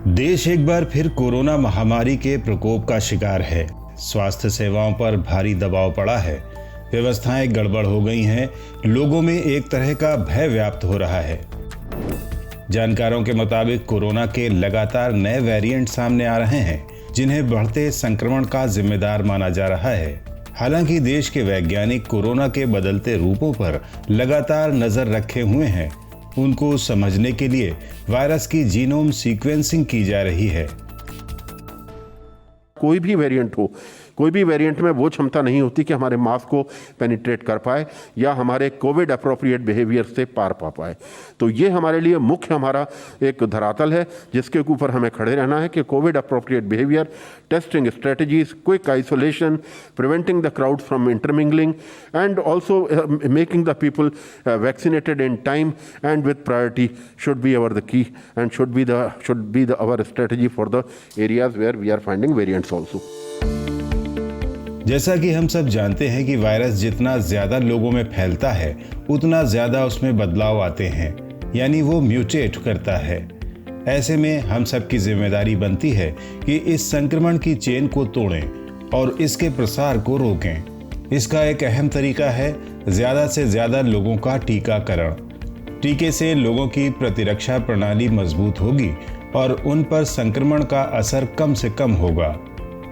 देश एक बार फिर कोरोना महामारी के प्रकोप का शिकार है। स्वास्थ्य सेवाओं पर भारी दबाव पड़ा है, व्यवस्थाएं गड़बड़ हो गई हैं, लोगों में एक तरह का भय व्याप्त हो रहा है। जानकारों के मुताबिक कोरोना के लगातार नए वेरिएंट सामने आ रहे हैं, जिन्हें बढ़ते संक्रमण का जिम्मेदार माना जा रहा है। हालांकि देश के वैज्ञानिक कोरोना के बदलते रूपों पर लगातार नजर रखे हुए हैं। उनको समझने के लिए वायरस की जीनोम सीक्वेंसिंग की जा रही है। कोई भी वेरिएंट हो, कोई भी वेरिएंट में वो क्षमता नहीं होती कि हमारे मास्क को पेनिट्रेट कर पाए या हमारे कोविड अप्रोप्रिएट बिहेवियर से पार पा पाए। तो ये हमारे लिए मुख्य हमारा एक धरातल है जिसके ऊपर हमें खड़े रहना है कि COVID appropriate behaviour, testing strategies, quick isolation, preventing the crowd from intermingling and also making the people vaccinated in time and with priority should be our the key and should be the our strategy for the areas where we are finding variants also. जैसा कि हम सब जानते हैं कि virus जितना ज्यादा लोगों में फैलता है उतना ज्यादा उसमें बदलाव आते हैं, यानी वो म्यूटेट करता है। ऐसे में हम सब की जिम्मेदारी बनती है कि इस संक्रमण की चेन को तोड़ें और इसके प्रसार को रोकें। इसका एक अहम तरीका है ज्यादा से ज्यादा लोगों का टीकाकरण। टीके से लोगों की प्रतिरक्षा प्रणाली मजबूत होगी और उन पर संक्रमण का असर कम से कम होगा।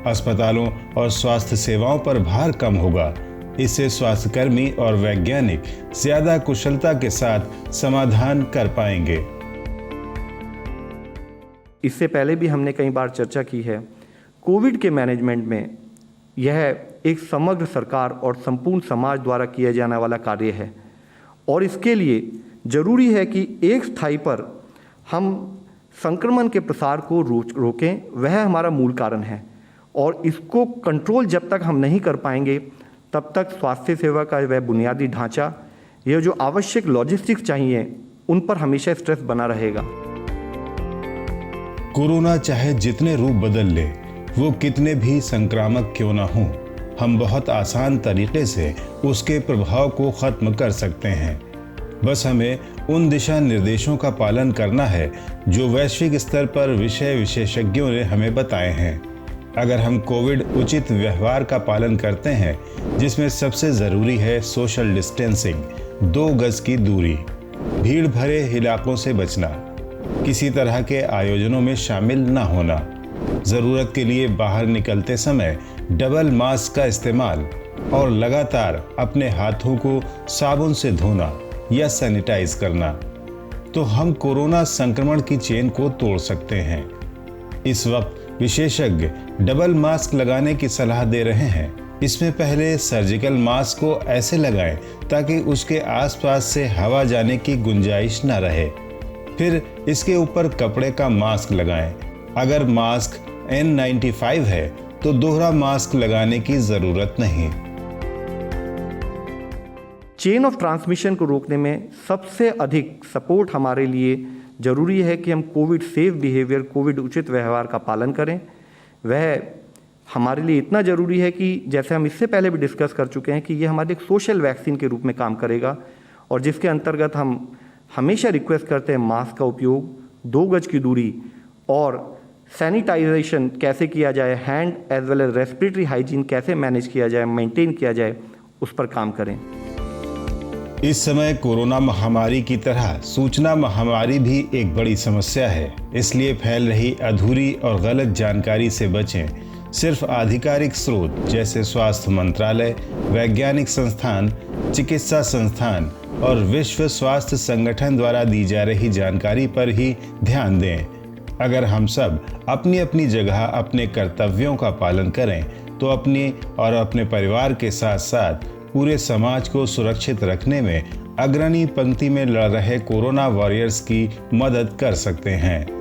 अस्पतालों और स्वास्थ्य सेवाओं पर भार कम होगा। इससे स्वास्थ्यकर्मी और वैज्ञानिक ज्यादा कुशलता के साथ समाधान कर पाएंगे। इससे पहले भी हमने कई बार चर्चा की है, कोविड के मैनेजमेंट में यह एक समग्र सरकार और संपूर्ण समाज द्वारा किया जाने वाला कार्य है और इसके लिए जरूरी है कि एक स्थाई पर हम संक्रमण के प्रसार को रोकें। वह हमारा मूल कारण है और इसको कंट्रोल जब तक हम नहीं कर पाएंगे तब तक स्वास्थ्य सेवा का वह बुनियादी ढांचा, यह जो आवश्यक लॉजिस्टिक्स चाहिए, उन पर हमेशा स्ट्रेस बना रहेगा। कोरोना चाहे जितने रूप बदल ले, वो कितने भी संक्रामक क्यों ना हो, हम बहुत आसान तरीके से उसके प्रभाव को खत्म कर सकते हैं। बस हमें उन दिशा निर्देशों का पालन करना है जो वैश्विक स्तर पर विषय विशेषज्ञों ने हमें बताए हैं। अगर हम कोविड उचित व्यवहार का पालन करते हैं, जिसमें सबसे जरूरी है सोशल डिस्टेंसिंग, 2 गज की दूरी, भीड़ भरे इलाकों से बचना, किसी तरह के आयोजनों में शामिल न होना, जरूरत के लिए बाहर निकलते समय डबल मास्क का इस्तेमाल और लगातार अपने हाथों को साबुन से धोना या सैनिटाइज करना, तो हम कोरोना संक्रमण की चेन को तोड़ सकते हैं। इस वक्त विशेषज्ञ डबल मास्क लगाने की सलाह दे रहे हैं। इसमें पहले सर्जिकल मास्क को ऐसे लगाएं ताकि उसके आसपास से हवा जाने की गुंजाइश न रहे। फिर इसके ऊपर कपड़े का मास्क लगाएं। अगर मास्क N95 है तो दोहरा मास्क लगाने की जरूरत नहीं। चेन ऑफ ट्रांसमिशन को रोकने में सबसे अधिक सपोर्ट हमारे लिए जरूरी है कि हम कोविड सेफ बिहेवियर, कोविड उचित व्यवहार का पालन करें। वह हमारे लिए इतना ज़रूरी है कि जैसे हम इससे पहले भी डिस्कस कर चुके हैं कि यह हमारे एक सोशल वैक्सीन के रूप में काम करेगा और जिसके अंतर्गत हम हमेशा रिक्वेस्ट करते हैं मास्क का उपयोग, 2 गज की दूरी और सैनिटाइजेशन कैसे किया जाए, hand as well as respiratory hygiene कैसे मैनेज किया जाए, मेंटेन किया जाए, उस पर काम करें। इस समय कोरोना महामारी की तरह सूचना महामारी भी एक बड़ी समस्या है, इसलिए फैल रही अधूरी और गलत जानकारी से बचें। सिर्फ आधिकारिक स्रोत जैसे स्वास्थ्य मंत्रालय, वैज्ञानिक संस्थान, चिकित्सा संस्थान और विश्व स्वास्थ्य संगठन द्वारा दी जा रही जानकारी पर ही ध्यान दें। अगर हम सब अपनी अपनी जगह अपने कर्तव्यों का पालन करें तो अपनी और अपने परिवार के साथ साथ पूरे समाज को सुरक्षित रखने में अग्रणी पंक्ति में लड़ रहे कोरोना वॉरियर्स की मदद कर सकते हैं।